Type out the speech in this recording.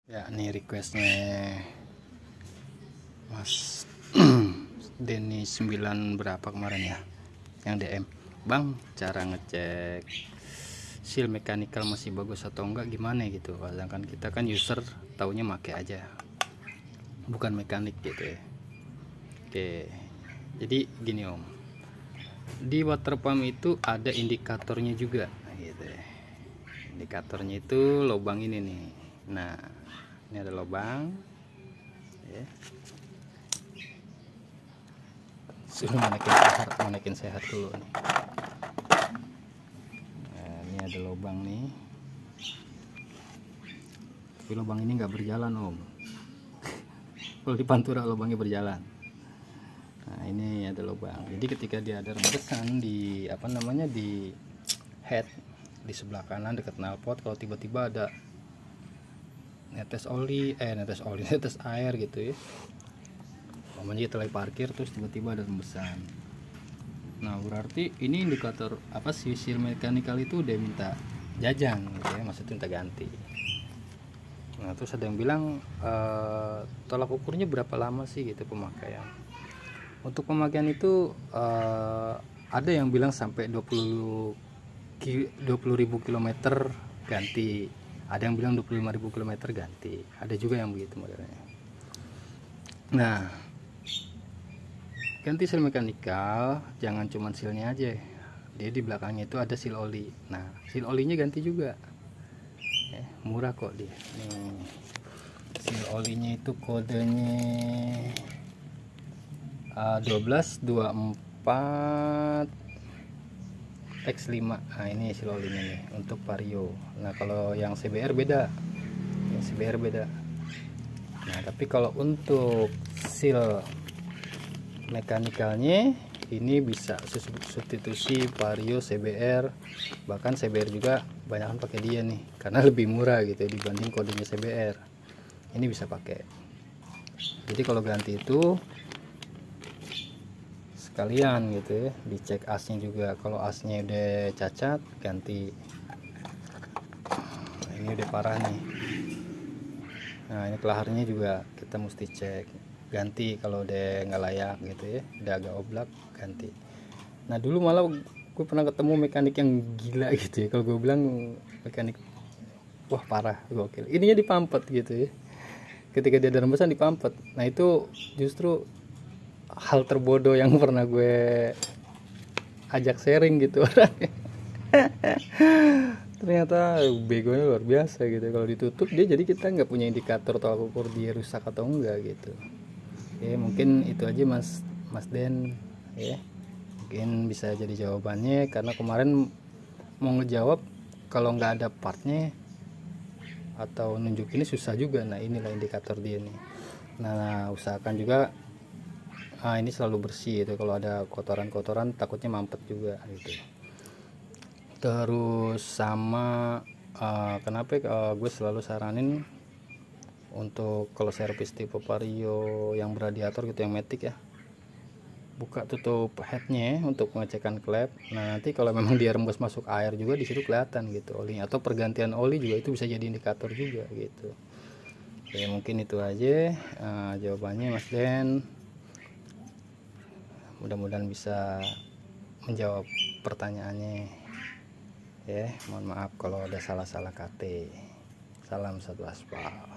Ya, ini requestnya Mas Denny 9 berapa kemarin ya, yang DM, Bang, cara ngecek seal mechanical masih bagus atau enggak gimana gitu. Sedangkan kita kan user taunya make aja, bukan mekanik gitu ya. Oke, jadi gini Om, di water pump itu ada indikatornya juga gitu ya. Indikatornya itu lubang ini nih. Nah, ini ada lubang ya. Suruh manekin sehat dulu nih. Nah, ini ada lubang nih, tapi lubang ini nggak berjalan Om. Kalau di Pantura lubangnya berjalan. Nah, ini ada lubang, jadi ketika dia ada rembesan di di head di sebelah kanan dekat knalpot, kalau tiba-tiba ada netes netes air gitu ya, namanya kita lagi parkir terus tiba-tiba ada rembesan. Nah, berarti ini indikator apa sih, seal mechanical itu udah minta jajang gitu ya, maksudnya minta ganti. Nah, terus ada yang bilang tolak ukurnya berapa lama sih gitu pemakaian. Untuk pemakaian itu ada yang bilang sampai 20.000 km ganti, ada yang bilang 25.000 km ganti, ada juga yang begitu modelnya. Nah, ganti seal mechanical jangan cuma sealnya aja, dia di belakangnya itu ada seal oli. Nah, seal olinya ganti juga ya, murah kok dia nih. Seal olinya itu kodenya 1224 X5. Nah, ini seal olinya nih untuk Vario. Nah, kalau yang CBR beda, yang CBR beda. Nah, tapi kalau untuk seal mekanikalnya ini bisa substitusi Vario CBR, bahkan CBR juga banyak pakai dia nih karena lebih murah gitu dibanding kodenya CBR. Ini bisa pakai. Jadi kalau ganti itu sekalian gitu ya, dicek asnya juga. Kalau asnya udah cacat ganti. Nah, ini udah parah nih. Nah, ini kelaharnya juga kita mesti cek, ganti kalau udah nggak layak gitu ya, udah agak oblak ganti. Nah, dulu malah gue pernah ketemu mekanik yang gila gitu ya, kalau gue bilang mekanik wah parah, gokil, ininya dipampet gitu ya, ketika dia ada rembesan dipampet. Nah, itu justru hal terbodoh yang pernah gue ajak sharing gitu orangnya. Ternyata begonya luar biasa gitu. Kalau ditutup dia, jadi kita nggak punya indikator tolak ukur dia rusak atau enggak gitu. Oke, mungkin itu aja Mas Den ya, mungkin bisa jadi jawabannya, karena kemarin mau ngejawab kalau nggak ada partnya atau nunjuk ini susah juga. Nah, inilah indikator dia nih. Nah, usahakan juga ini selalu bersih itu, kalau ada kotoran-kotoran takutnya mampet juga gitu. Terus sama kenapa gue selalu saranin untuk kalau servis tipe Vario yang beradiator gitu, yang matic ya, buka tutup headnya untuk pengecekan klep. Nah, nanti kalau memang dia rembes masuk air juga di situ kelihatan gitu olinya, atau pergantian oli juga itu bisa jadi indikator juga gitu. Oke, mungkin itu aja jawabannya Mas Den. Mudah-mudahan bisa menjawab pertanyaannya ya. Mohon maaf kalau ada salah-salah kata. Salam satu aspal.